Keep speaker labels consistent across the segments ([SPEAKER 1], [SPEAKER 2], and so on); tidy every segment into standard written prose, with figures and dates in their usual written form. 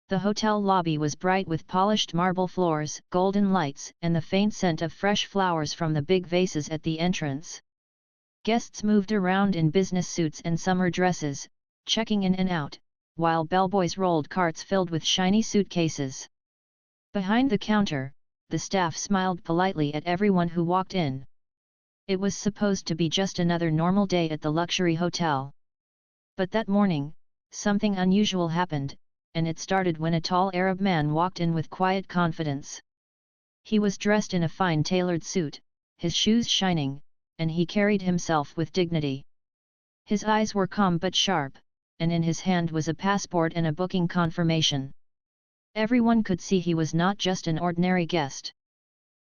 [SPEAKER 1] The hotel lobby was bright with polished marble floors, golden lights, and the faint scent of fresh flowers from the big vases at the entrance. Guests moved around in business suits and summer dresses, checking in and out, while bellboys rolled carts filled with shiny suitcases. Behind the counter, the staff smiled politely at everyone who walked in. It was supposed to be just another normal day at the luxury hotel. But that morning, something unusual happened, and it started when a tall Arab man walked in with quiet confidence. He was dressed in a fine tailored suit, his shoes shining, and he carried himself with dignity. His eyes were calm but sharp, and in his hand was a passport and a booking confirmation. Everyone could see he was not just an ordinary guest.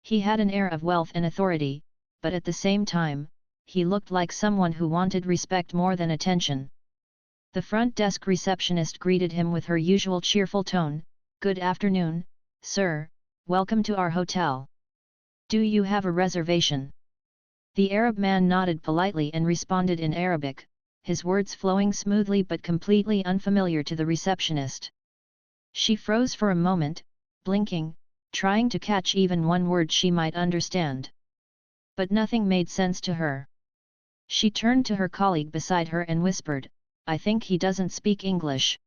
[SPEAKER 1] He had an air of wealth and authority, but at the same time, he looked like someone who wanted respect more than attention. The front desk receptionist greeted him with her usual cheerful tone, "Good afternoon, sir, welcome to our hotel. Do you have a reservation?" The Arab man nodded politely and responded in Arabic, his words flowing smoothly but completely unfamiliar to the receptionist. She froze for a moment, blinking, trying to catch even one word she might understand. But nothing made sense to her. She turned to her colleague beside her and whispered, "I think he doesn't speak English."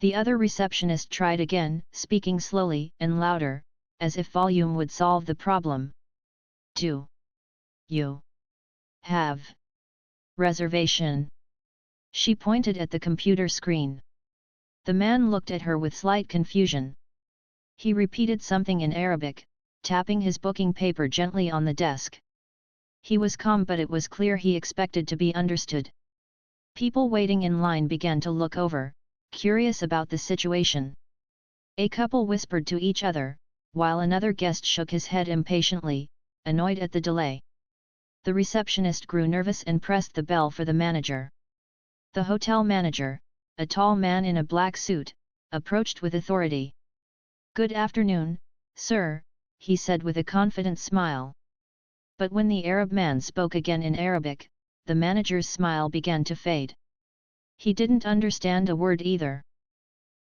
[SPEAKER 1] The other receptionist tried again, speaking slowly and louder, as if volume would solve the problem. "Do you have reservation?" She pointed at the computer screen. The man looked at her with slight confusion. He repeated something in Arabic, tapping his booking paper gently on the desk. He was calm, but it was clear he expected to be understood. People waiting in line began to look over, curious about the situation. A couple whispered to each other, while another guest shook his head impatiently, annoyed at the delay. The receptionist grew nervous and pressed the bell for the manager. The hotel manager, a tall man in a black suit, approached with authority. "Good afternoon, sir," he said with a confident smile. But when the Arab man spoke again in Arabic, the manager's smile began to fade. He didn't understand a word either.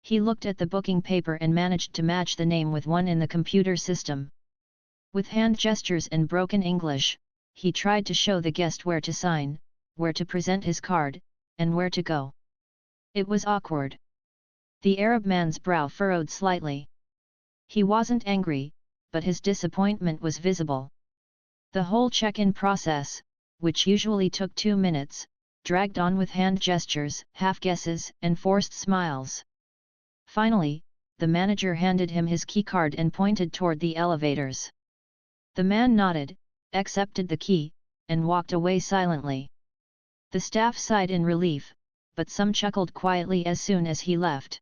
[SPEAKER 1] He looked at the booking paper and managed to match the name with one in the computer system. With hand gestures and broken English, he tried to show the guest where to sign, where to present his card, and where to go. It was awkward. The Arab man's brow furrowed slightly. He wasn't angry, but his disappointment was visible. The whole check-in process, which usually took 2 minutes, dragged on with hand gestures, half-guesses, and forced smiles. Finally, the manager handed him his keycard and pointed toward the elevators. The man nodded, accepted the key, and walked away silently. The staff sighed in relief, but some chuckled quietly as soon as he left.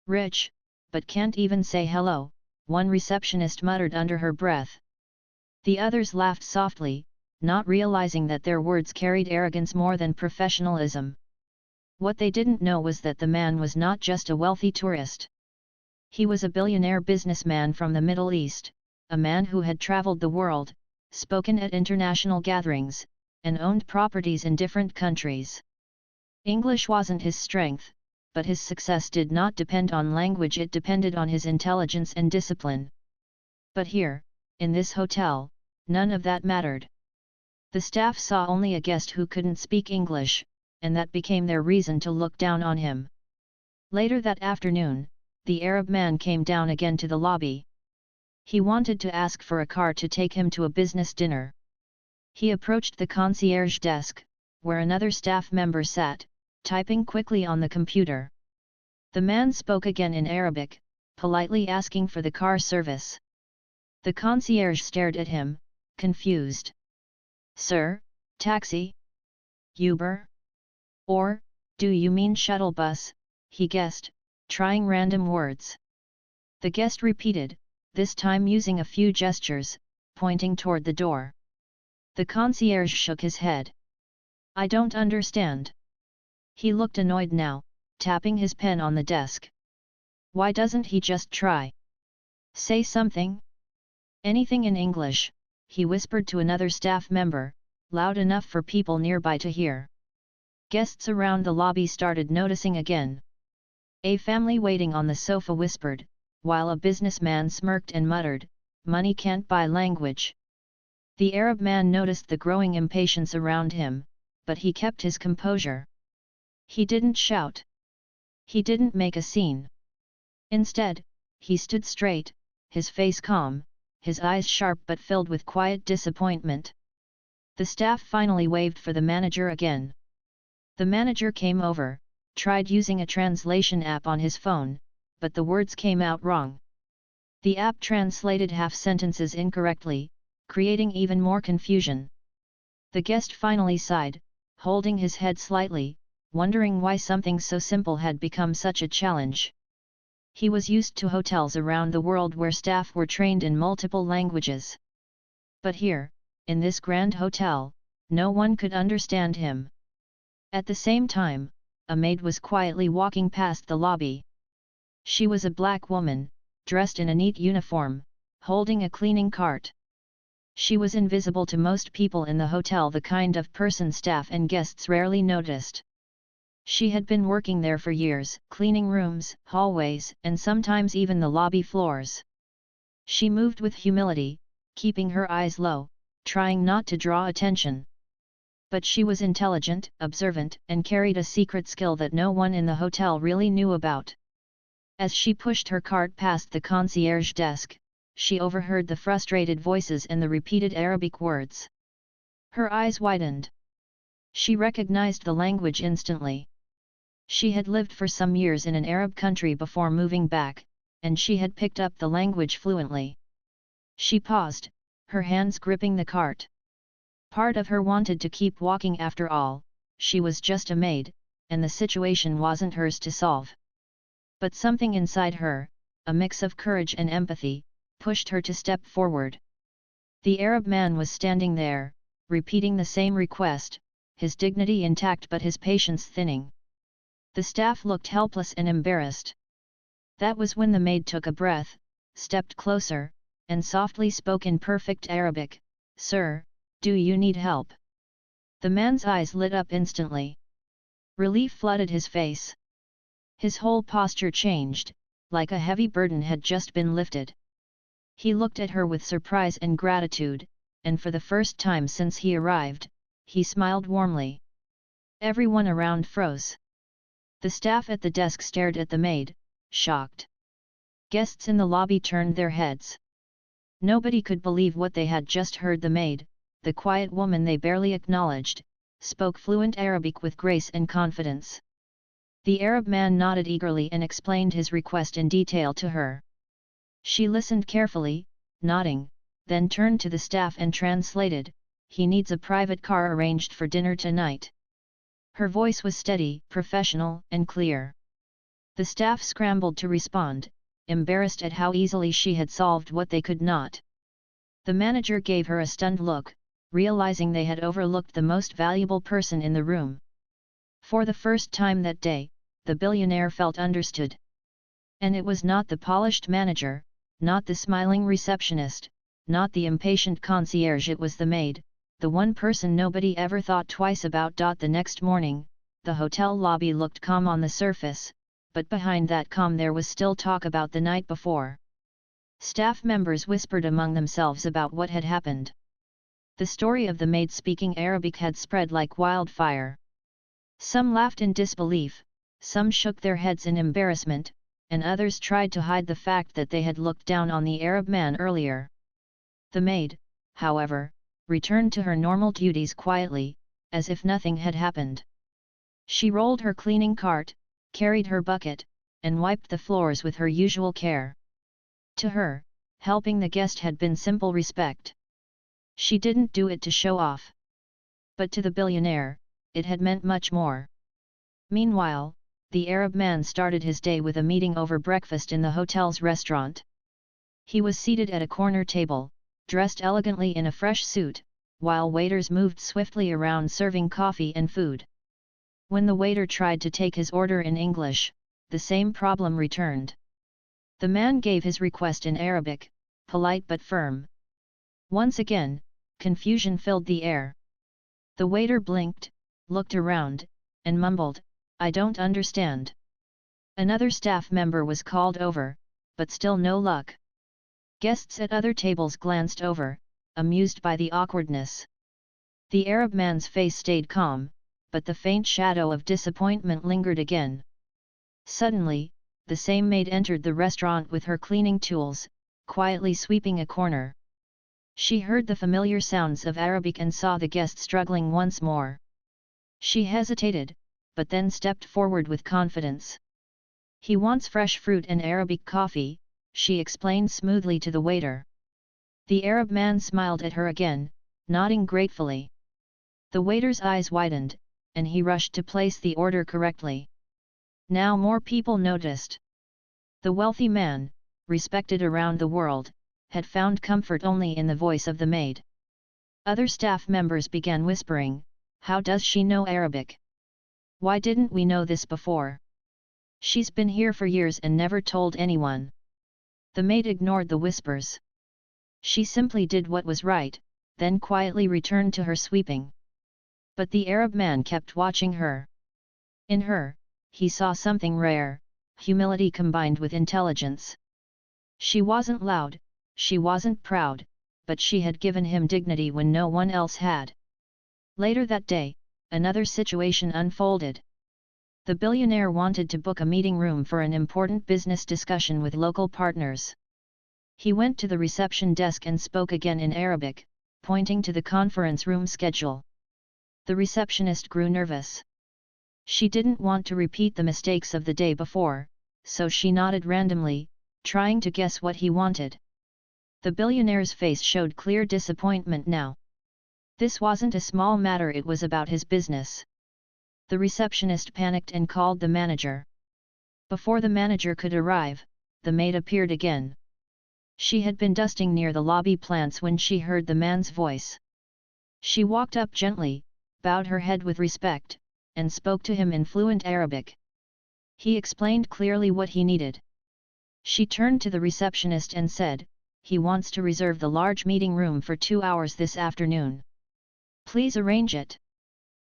[SPEAKER 1] "Rich, but can't even say hello," one receptionist muttered under her breath. The others laughed softly, not realizing that their words carried arrogance more than professionalism. What they didn't know was that the man was not just a wealthy tourist. He was a billionaire businessman from the Middle East, a man who had traveled the world, spoken at international gatherings, and owned properties in different countries. English wasn't his strength, but his success did not depend on language, it depended on his intelligence and discipline. But here, in this hotel, none of that mattered. The staff saw only a guest who couldn't speak English, and that became their reason to look down on him. Later that afternoon, the Arab man came down again to the lobby. He wanted to ask for a car to take him to a business dinner. He approached the concierge desk, where another staff member sat, typing quickly on the computer. The man spoke again in Arabic, politely asking for the car service. The concierge stared at him, confused. "Sir, taxi? Uber? Or, do you mean shuttle bus?" he guessed, trying random words. The guest repeated, this time using a few gestures, pointing toward the door. The concierge shook his head. "I don't understand." He looked annoyed now, tapping his pen on the desk. "Why doesn't he just try? Say something? Anything in English," he whispered to another staff member, loud enough for people nearby to hear. Guests around the lobby started noticing again. A family waiting on the sofa whispered, while a businessman smirked and muttered, "Money can't buy language." The Arab man noticed the growing impatience around him, but he kept his composure. He didn't shout. He didn't make a scene. Instead, he stood straight, his face calm, his eyes sharp but filled with quiet disappointment. The staff finally waved for the manager again. The manager came over, tried using a translation app on his phone, but the words came out wrong. The app translated half sentences incorrectly, creating even more confusion. The guest finally sighed, holding his head slightly, wondering why something so simple had become such a challenge. He was used to hotels around the world where staff were trained in multiple languages. But here, in this grand hotel, no one could understand him. At the same time, a maid was quietly walking past the lobby. She was a black woman, dressed in a neat uniform, holding a cleaning cart. She was invisible to most people in the hotel, the kind of person staff and guests rarely noticed. She had been working there for years, cleaning rooms, hallways, and sometimes even the lobby floors. She moved with humility, keeping her eyes low, trying not to draw attention. But she was intelligent, observant, and carried a secret skill that no one in the hotel really knew about. As she pushed her cart past the concierge desk, she overheard the frustrated voices and the repeated Arabic words. Her eyes widened. She recognized the language instantly. She had lived for some years in an Arab country before moving back, and she had picked up the language fluently. She paused, her hands gripping the cart. Part of her wanted to keep walking after all, she was just a maid, and the situation wasn't hers to solve. But something inside her, a mix of courage and empathy, pushed her to step forward. The Arab man was standing there, repeating the same request, his dignity intact but his patience thinning. The staff looked helpless and embarrassed. That was when the maid took a breath, stepped closer, and softly spoke in perfect Arabic, "Sir, do you need help?" The man's eyes lit up instantly. Relief flooded his face. His whole posture changed, like a heavy burden had just been lifted. He looked at her with surprise and gratitude, and for the first time since he arrived, he smiled warmly. Everyone around froze. The staff at the desk stared at the maid, shocked. Guests in the lobby turned their heads. Nobody could believe what they had just heard. The maid, the quiet woman they barely acknowledged, spoke fluent Arabic with grace and confidence. The Arab man nodded eagerly and explained his request in detail to her. She listened carefully, nodding, then turned to the staff and translated, "He needs a private car arranged for dinner tonight." Her voice was steady, professional, and clear. The staff scrambled to respond, embarrassed at how easily she had solved what they could not. The manager gave her a stunned look, realizing they had overlooked the most valuable person in the room. For the first time that day, the billionaire felt understood. And it was not the polished manager, not the smiling receptionist, not the impatient concierge, it was the maid, the one person nobody ever thought twice about. The next morning, the hotel lobby looked calm on the surface, but behind that calm there was still talk about the night before. Staff members whispered among themselves about what had happened. The story of the maid speaking Arabic had spread like wildfire. Some laughed in disbelief, some shook their heads in embarrassment, and others tried to hide the fact that they had looked down on the Arab man earlier. The maid, however, returned to her normal duties quietly, as if nothing had happened. She rolled her cleaning cart, carried her bucket, and wiped the floors with her usual care. To her, helping the guest had been simple respect. She didn't do it to show off. But to the billionaire, it had meant much more. Meanwhile, the Arab man started his day with a meeting over breakfast in the hotel's restaurant. He was seated at a corner table, dressed elegantly in a fresh suit, while waiters moved swiftly around serving coffee and food. When the waiter tried to take his order in English, the same problem returned. The man gave his request in Arabic, polite but firm. Once again, confusion filled the air. The waiter blinked, looked around, and mumbled, "I don't understand." Another staff member was called over, but still no luck. Guests at other tables glanced over, amused by the awkwardness. The Arab man's face stayed calm, but the faint shadow of disappointment lingered again. Suddenly, the same maid entered the restaurant with her cleaning tools, quietly sweeping a corner. She heard the familiar sounds of Arabic and saw the guest struggling once more. She hesitated, but then stepped forward with confidence. "He wants fresh fruit and Arabic coffee," she explained smoothly to the waiter. The Arab man smiled at her again, nodding gratefully. The waiter's eyes widened, and he rushed to place the order correctly. Now more people noticed. The wealthy man, respected around the world, had found comfort only in the voice of the maid. Other staff members began whispering, "How does she know Arabic? Why didn't we know this before? She's been here for years and never told anyone." The maid ignored the whispers. She simply did what was right, then quietly returned to her sweeping. But the Arab man kept watching her. In her, he saw something rare, humility combined with intelligence. She wasn't loud, she wasn't proud, but she had given him dignity when no one else had. Later that day, another situation unfolded. The billionaire wanted to book a meeting room for an important business discussion with local partners. He went to the reception desk and spoke again in Arabic, pointing to the conference room schedule. The receptionist grew nervous. She didn't want to repeat the mistakes of the day before, so she nodded randomly, trying to guess what he wanted. The billionaire's face showed clear disappointment now. This wasn't a small matter, it was about his business. The receptionist panicked and called the manager. Before the manager could arrive, the maid appeared again. She had been dusting near the lobby plants when she heard the man's voice. She walked up gently, bowed her head with respect, and spoke to him in fluent Arabic. He explained clearly what he needed. She turned to the receptionist and said, "He wants to reserve the large meeting room for 2 hours this afternoon. Please arrange it."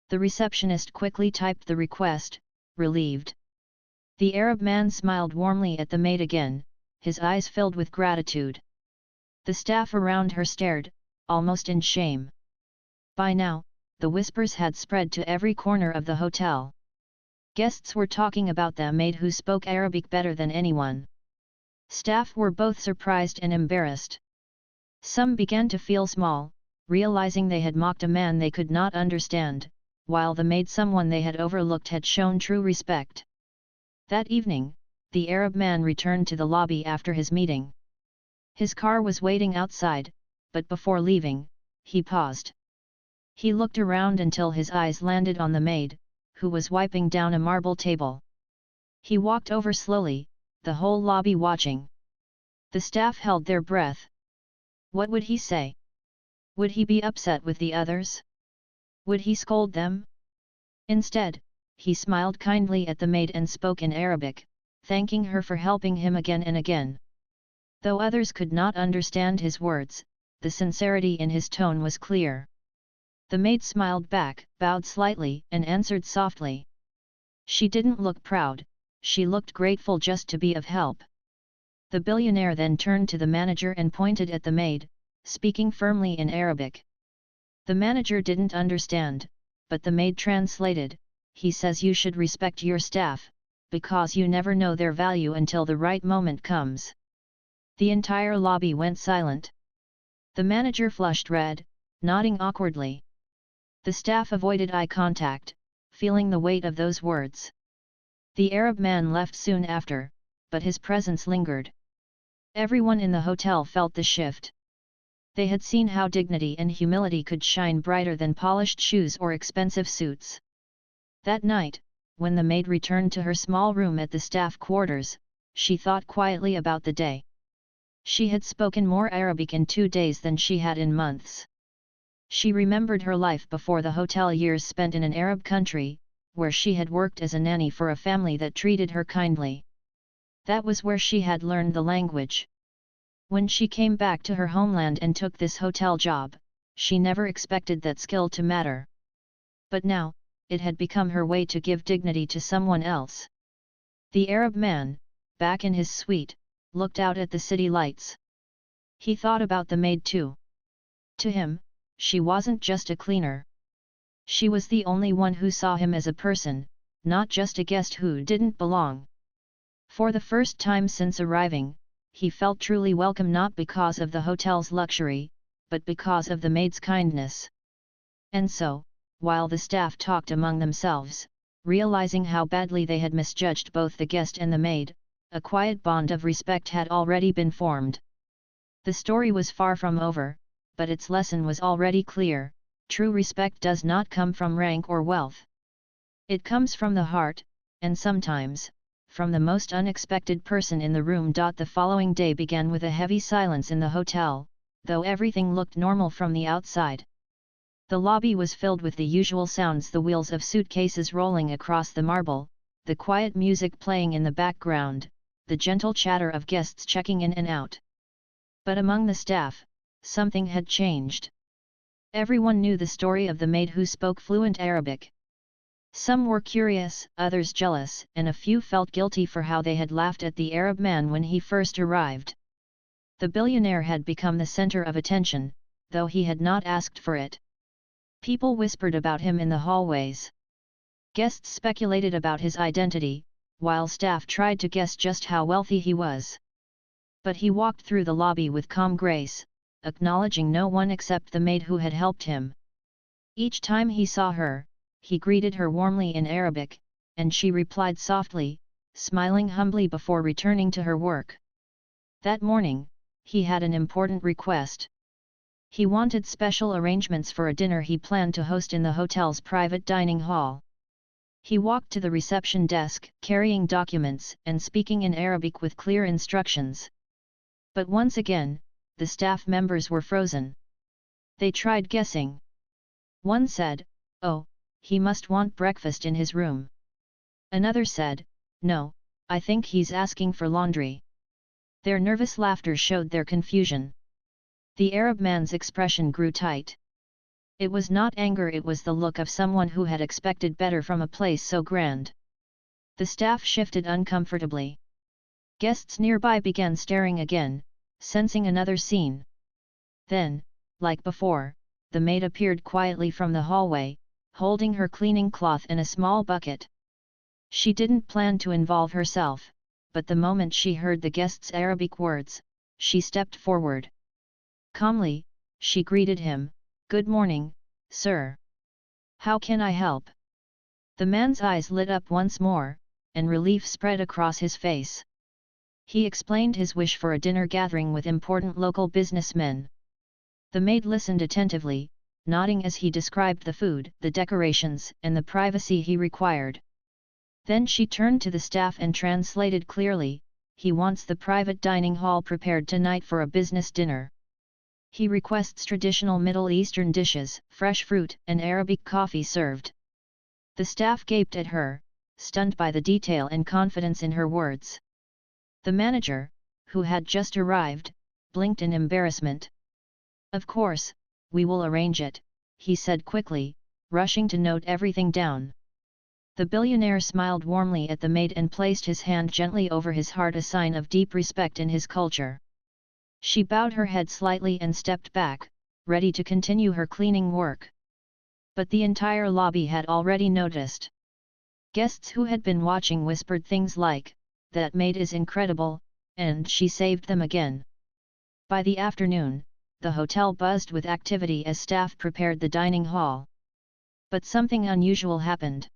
[SPEAKER 1] The receptionist quickly typed the request, relieved. The Arab man smiled warmly at the maid again, his eyes filled with gratitude. The staff around her stared, almost in shame. By now, the whispers had spread to every corner of the hotel. Guests were talking about the maid who spoke Arabic better than anyone. Staff were both surprised and embarrassed. Some began to feel small, realizing they had mocked a man they could not understand, while the maid, someone they had overlooked, had shown true respect. That evening, the Arab man returned to the lobby after his meeting. His car was waiting outside, but before leaving, he paused. He looked around until his eyes landed on the maid, who was wiping down a marble table. He walked over slowly, the whole lobby watching. The staff held their breath. What would he say? Would he be upset with the others? Would he scold them? Instead, he smiled kindly at the maid and spoke in Arabic, thanking her for helping him again and again. Though others could not understand his words, the sincerity in his tone was clear. The maid smiled back, bowed slightly, and answered softly. She didn't look proud, she looked grateful just to be of help. The billionaire then turned to the manager and pointed at the maid, speaking firmly in Arabic. The manager didn't understand, but the maid translated, "He says you should respect your staff, because you never know their value until the right moment comes." The entire lobby went silent. The manager flushed red, nodding awkwardly. The staff avoided eye contact, feeling the weight of those words. The Arab man left soon after, but his presence lingered. Everyone in the hotel felt the shift. They had seen how dignity and humility could shine brighter than polished shoes or expensive suits. That night, when the maid returned to her small room at the staff quarters, she thought quietly about the day. She had spoken more Arabic in 2 days than she had in months. She remembered her life before the hotel years spent in an Arab country, where she had worked as a nanny for a family that treated her kindly. That was where she had learned the language. When she came back to her homeland and took this hotel job, she never expected that skill to matter. But now, it had become her way to give dignity to someone else. The Arab man, back in his suite, looked out at the city lights. He thought about the maid too. To him, she wasn't just a cleaner. She was the only one who saw him as a person, not just a guest who didn't belong. For the first time since arriving, he felt truly welcome, not because of the hotel's luxury, but because of the maid's kindness. And so, while the staff talked among themselves, realizing how badly they had misjudged both the guest and the maid, a quiet bond of respect had already been formed. The story was far from over, but its lesson was already clear: true respect does not come from rank or wealth. It comes from the heart, and sometimes, from the most unexpected person in the room. The following day began with a heavy silence in the hotel, though everything looked normal from the outside. The lobby was filled with the usual sounds: the wheels of suitcases rolling across the marble, the quiet music playing in the background, the gentle chatter of guests checking in and out. But among the staff, something had changed. Everyone knew the story of the maid who spoke fluent Arabic. Some were curious, others jealous, and a few felt guilty for how they had laughed at the Arab man when he first arrived. The billionaire had become the center of attention, though he had not asked for it. People whispered about him in the hallways. Guests speculated about his identity, while staff tried to guess just how wealthy he was. But he walked through the lobby with calm grace, acknowledging no one except the maid who had helped him. Each time he saw her, he greeted her warmly in Arabic, and she replied softly, smiling humbly before returning to her work. That morning, he had an important request. He wanted special arrangements for a dinner he planned to host in the hotel's private dining hall. He walked to the reception desk, carrying documents and speaking in Arabic with clear instructions. But once again, the staff members were frozen. They tried guessing. One said, "Oh, he must want breakfast in his room." Another said, "No, I think he's asking for laundry." Their nervous laughter showed their confusion. The Arab man's expression grew tight. It was not anger, it was the look of someone who had expected better from a place so grand. The staff shifted uncomfortably. Guests nearby began staring again, sensing another scene. Then, like before, the maid appeared quietly from the hallway, holding her cleaning cloth and a small bucket. She didn't plan to involve herself, but the moment she heard the guest's Arabic words, she stepped forward. Calmly, she greeted him, "Good morning, sir. How can I help?" The man's eyes lit up once more, and relief spread across his face. He explained his wish for a dinner gathering with important local businessmen. The maid listened attentively, nodding as he described the food, the decorations, and the privacy he required. Then she turned to the staff and translated clearly, "He wants the private dining hall prepared tonight for a business dinner. He requests traditional Middle Eastern dishes, fresh fruit, and Arabic coffee served." The staff gaped at her, stunned by the detail and confidence in her words. The manager, who had just arrived, blinked in embarrassment. "Of course, we will arrange it," he said quickly, rushing to note everything down. The billionaire smiled warmly at the maid and placed his hand gently over his heart, a sign of deep respect in his culture. She bowed her head slightly and stepped back, ready to continue her cleaning work. But the entire lobby had already noticed. Guests who had been watching whispered things like, "That maid is incredible," and "She saved them again." By the afternoon, the hotel buzzed with activity as staff prepared the dining hall. But something unusual happened.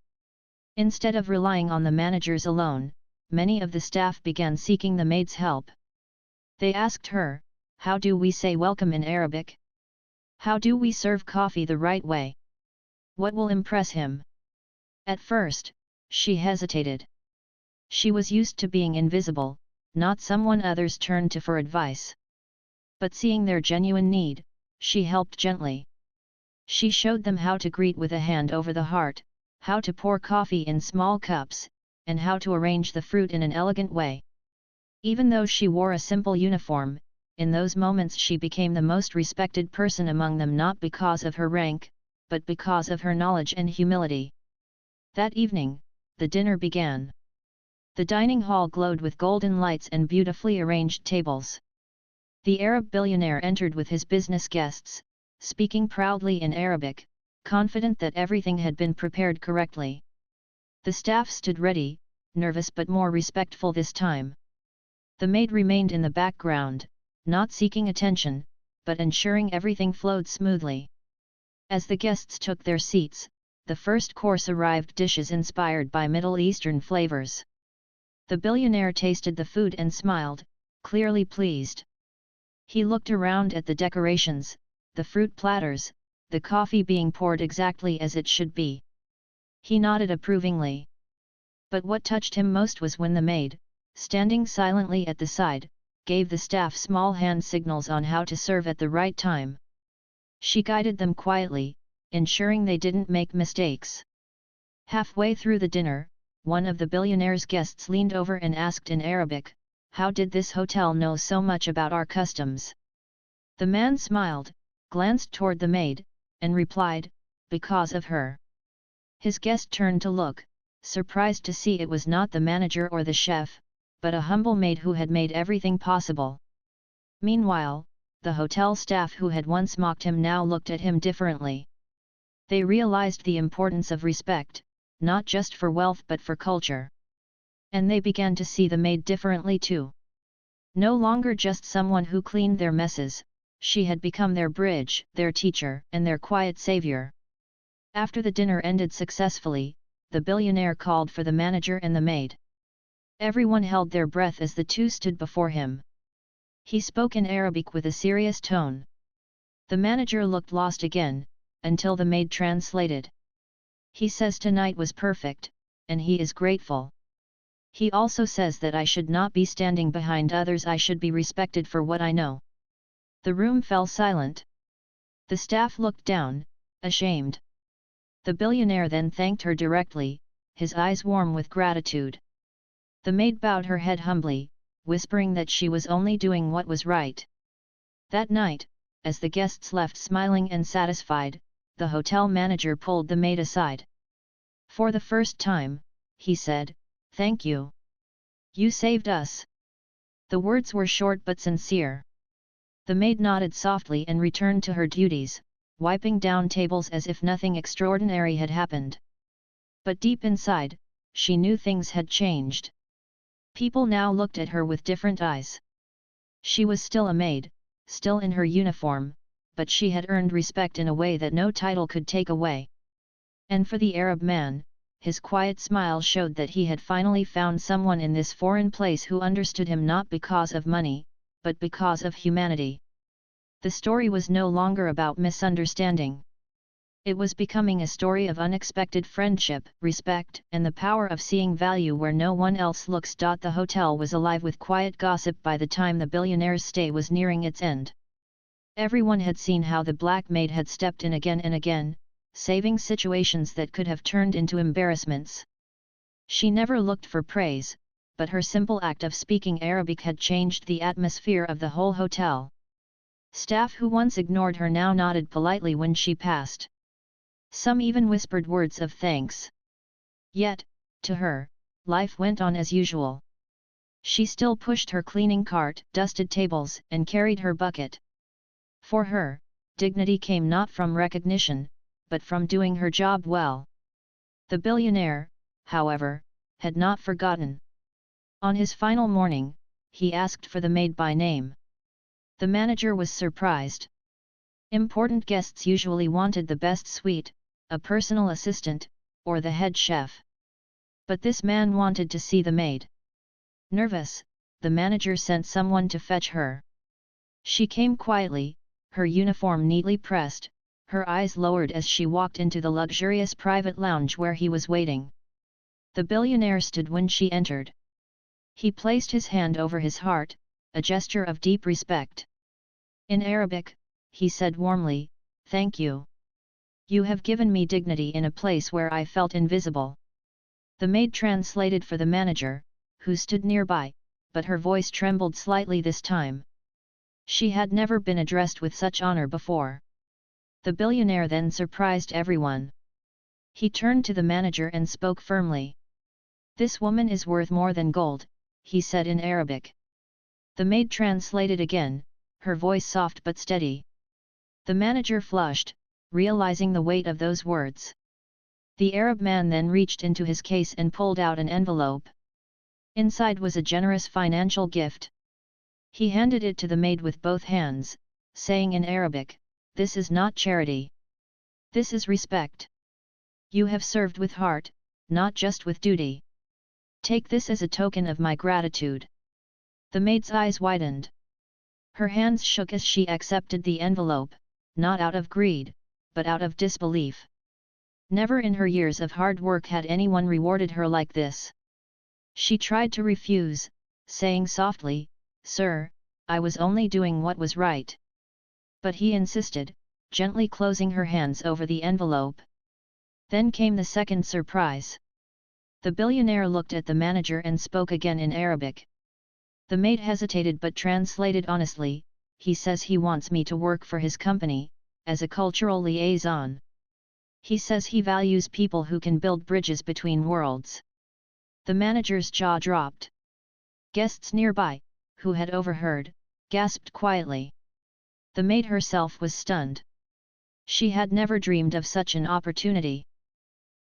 [SPEAKER 1] Instead of relying on the managers alone, many of the staff began seeking the maid's help. They asked her, "How do we say welcome in Arabic? How do we serve coffee the right way? What will impress him?" At first, she hesitated. She was used to being invisible, not someone others turned to for advice. But seeing their genuine need, she helped gently. She showed them how to greet with a hand over the heart, how to pour coffee in small cups, and how to arrange the fruit in an elegant way. Even though she wore a simple uniform, in those moments she became the most respected person among them, not because of her rank, but because of her knowledge and humility. That evening, the dinner began. The dining hall glowed with golden lights and beautifully arranged tables. The Arab billionaire entered with his business guests, speaking proudly in Arabic, confident that everything had been prepared correctly. The staff stood ready, nervous but more respectful this time. The maid remained in the background, not seeking attention, but ensuring everything flowed smoothly. As the guests took their seats, the first course arrived, dishes inspired by Middle Eastern flavors. The billionaire tasted the food and smiled, clearly pleased. He looked around at the decorations, the fruit platters, the coffee being poured exactly as it should be. He nodded approvingly. But what touched him most was when the maid, standing silently at the side, gave the staff small hand signals on how to serve at the right time. She guided them quietly, ensuring they didn't make mistakes. Halfway through the dinner, one of the billionaire's guests leaned over and asked in Arabic, "How did this hotel know so much about our customs?" The man smiled, glanced toward the maid, and replied, "Because of her." His guest turned to look, surprised to see it was not the manager or the chef, but a humble maid who had made everything possible. Meanwhile, the hotel staff who had once mocked him now looked at him differently. They realized the importance of respect, not just for wealth but for culture. And they began to see the maid differently too. No longer just someone who cleaned their messes, she had become their bridge, their teacher, and their quiet savior. After the dinner ended successfully, the billionaire called for the manager and the maid. Everyone held their breath as the two stood before him. He spoke in Arabic with a serious tone. The manager looked lost again, until the maid translated. "He says tonight was perfect, and he is grateful. He also says that I should not be standing behind others, I should be respected for what I know." The room fell silent. The staff looked down, ashamed. The billionaire then thanked her directly, his eyes warm with gratitude. The maid bowed her head humbly, whispering that she was only doing what was right. That night, as the guests left smiling and satisfied, the hotel manager pulled the maid aside. "For the first time," he said, "thank you. You saved us." The words were short but sincere. The maid nodded softly and returned to her duties, wiping down tables as if nothing extraordinary had happened. But deep inside, she knew things had changed. People now looked at her with different eyes. She was still a maid, still in her uniform, but she had earned respect in a way that no title could take away. And for the Arab man, his quiet smile showed that he had finally found someone in this foreign place who understood him not because of money, but because of humanity. The story was no longer about misunderstanding. It was becoming a story of unexpected friendship, respect, and the power of seeing value where no one else looks. The hotel was alive with quiet gossip by the time the billionaire's stay was nearing its end. Everyone had seen how the black maid had stepped in again and again, saving situations that could have turned into embarrassments. She never looked for praise, but her simple act of speaking Arabic had changed the atmosphere of the whole hotel. Staff who once ignored her now nodded politely when she passed. Some even whispered words of thanks. Yet, to her, life went on as usual. She still pushed her cleaning cart, dusted tables, and carried her bucket. For her, dignity came not from recognition, but from doing her job well. The billionaire, however, had not forgotten. On his final morning, he asked for the maid by name. The manager was surprised. Important guests usually wanted the best suite, a personal assistant, or the head chef. But this man wanted to see the maid. Nervous, the manager sent someone to fetch her. She came quietly, her uniform neatly pressed, her eyes lowered as she walked into the luxurious private lounge where he was waiting. The billionaire stood when she entered. He placed his hand over his heart, a gesture of deep respect. In Arabic, he said warmly, "Thank you. You have given me dignity in a place where I felt invisible." The maid translated for the manager, who stood nearby, but her voice trembled slightly this time. She had never been addressed with such honor before. The billionaire then surprised everyone. He turned to the manager and spoke firmly. "This woman is worth more than gold," he said in Arabic. The maid translated again, her voice soft but steady. The manager flushed, realizing the weight of those words. The Arab man then reached into his case and pulled out an envelope. Inside was a generous financial gift. He handed it to the maid with both hands, saying in Arabic, "This is not charity. This is respect. You have served with heart, not just with duty. Take this as a token of my gratitude." The maid's eyes widened. Her hands shook as she accepted the envelope, not out of greed, but out of disbelief. Never in her years of hard work had anyone rewarded her like this. She tried to refuse, saying softly, "Sir, I was only doing what was right." But he insisted, gently closing her hands over the envelope. Then came the second surprise. The billionaire looked at the manager and spoke again in Arabic. The maid hesitated but translated honestly, "He says he wants me to work for his company, as a cultural liaison. He says he values people who can build bridges between worlds." The manager's jaw dropped. Guests nearby, who had overheard, gasped quietly. The maid herself was stunned. She had never dreamed of such an opportunity.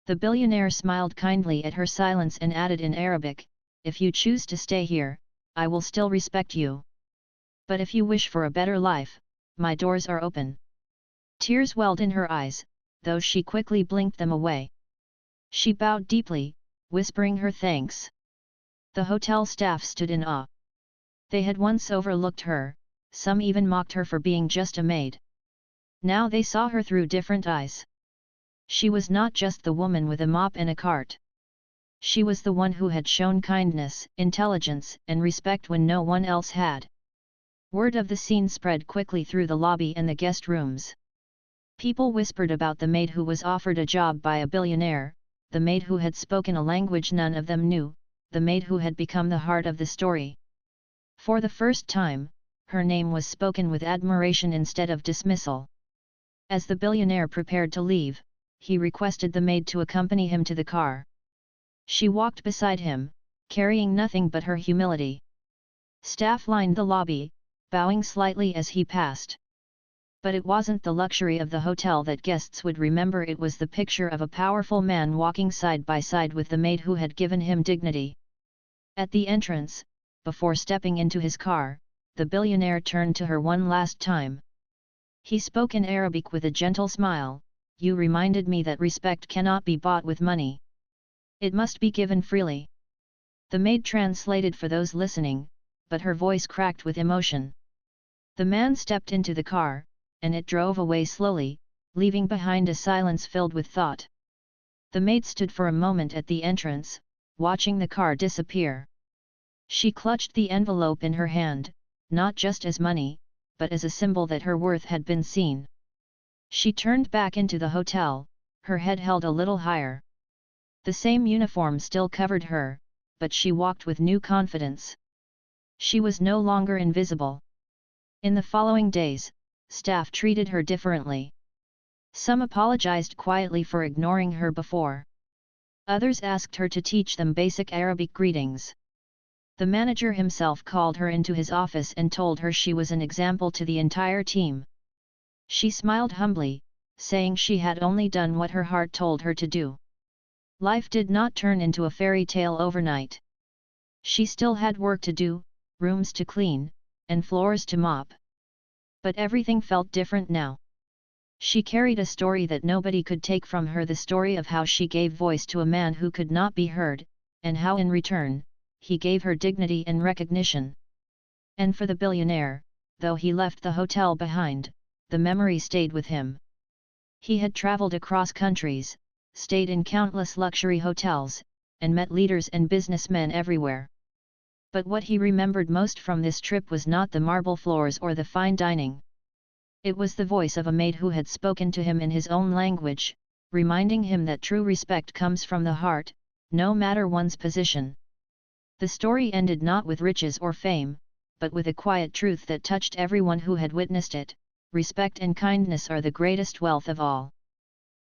[SPEAKER 1] The billionaire smiled kindly at her silence and added in Arabic, "If you choose to stay here, I will still respect you. But if you wish for a better life, my doors are open." Tears welled in her eyes, though she quickly blinked them away. She bowed deeply, whispering her thanks. The hotel staff stood in awe. They had once overlooked her, some even mocked her for being just a maid. Now they saw her through different eyes. She was not just the woman with a mop and a cart. She was the one who had shown kindness, intelligence, and respect when no one else had. Word of the scene spread quickly through the lobby and the guest rooms. People whispered about the maid who was offered a job by a billionaire, the maid who had spoken a language none of them knew, the maid who had become the heart of the story. For the first time, her name was spoken with admiration instead of dismissal. As the billionaire prepared to leave, he requested the maid to accompany him to the car. She walked beside him, carrying nothing but her humility. Staff lined the lobby, bowing slightly as he passed. But it wasn't the luxury of the hotel that guests would remember, it was the picture of a powerful man walking side by side with the maid who had given him dignity. At the entrance, before stepping into his car, the billionaire turned to her one last time. He spoke in Arabic with a gentle smile, "You reminded me that respect cannot be bought with money. It must be given freely." The maid translated for those listening, but her voice cracked with emotion. The man stepped into the car, and it drove away slowly, leaving behind a silence filled with thought. The maid stood for a moment at the entrance, watching the car disappear. She clutched the envelope in her hand, not just as money, but as a symbol that her worth had been seen. She turned back into the hotel, her head held a little higher. The same uniform still covered her, but she walked with new confidence. She was no longer invisible. In the following days, staff treated her differently. Some apologized quietly for ignoring her before. Others asked her to teach them basic Arabic greetings. The manager himself called her into his office and told her she was an example to the entire team. She smiled humbly, saying she had only done what her heart told her to do. Life did not turn into a fairy tale overnight. She still had work to do, rooms to clean, and floors to mop. But everything felt different now. She carried a story that nobody could take from her, the story of how she gave voice to a man who could not be heard, and how in return, he gave her dignity and recognition. And for the billionaire, though he left the hotel behind, the memory stayed with him. He had traveled across countries, stayed in countless luxury hotels, and met leaders and businessmen everywhere. But what he remembered most from this trip was not the marble floors or the fine dining. It was the voice of a maid who had spoken to him in his own language, reminding him that true respect comes from the heart, no matter one's position. The story ended not with riches or fame, but with a quiet truth that touched everyone who had witnessed it: respect and kindness are the greatest wealth of all.